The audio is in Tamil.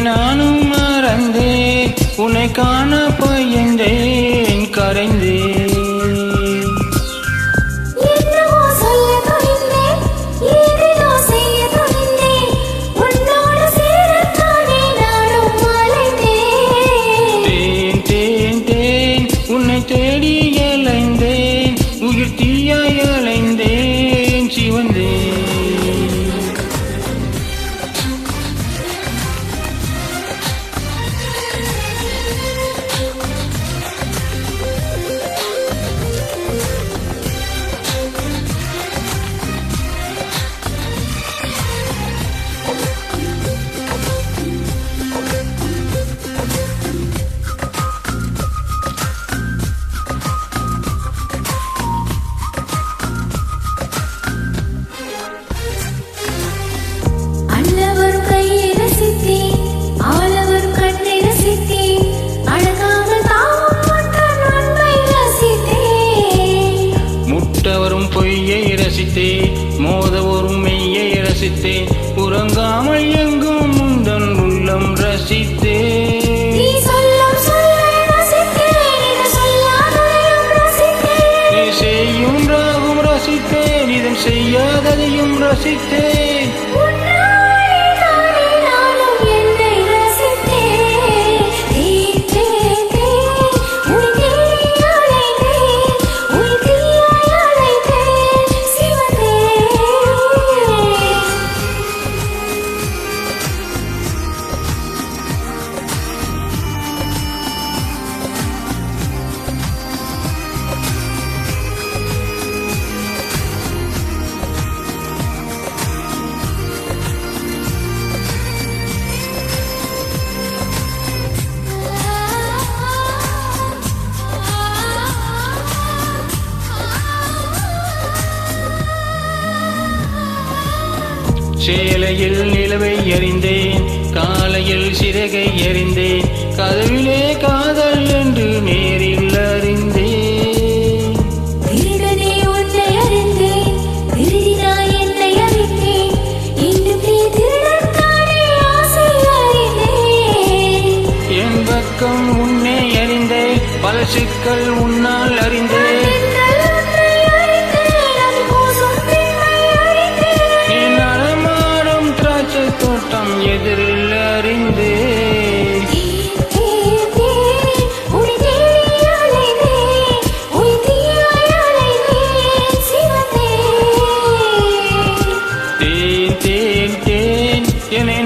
நானும் மறந்தேன் உன்னை காண பயந்தேன் கரைந்தேன் உன்னை தேடி அலைந்தேன் உயிர் தீயாய் அலைந்தேன் சிவந்தேன் பொய்யை ரசித்தேன் மோத ஒரு மெய்யை ரசித்தேன் உறங்காமல் எங்கும் முந்தன் உள்ளம் ரசித்தேன் நீ செய்யும் ராகும் ரசித்தேன் இதன் செய்யாததையும் ரசித்தேன் சேலையில் நிலவை எறிந்தேன் காலையில் சிறகை எறிந்தேன் கதவிலே காதல் என்று நேரில் அறிந்தேன் என் பக்கம் உன்னை அறிந்தேன் பல சிக்கல் உன்னால் அறிந்தேன் தோட்டம் எதிரில் அறிந்தே தேன் தேன் தேன் என்னை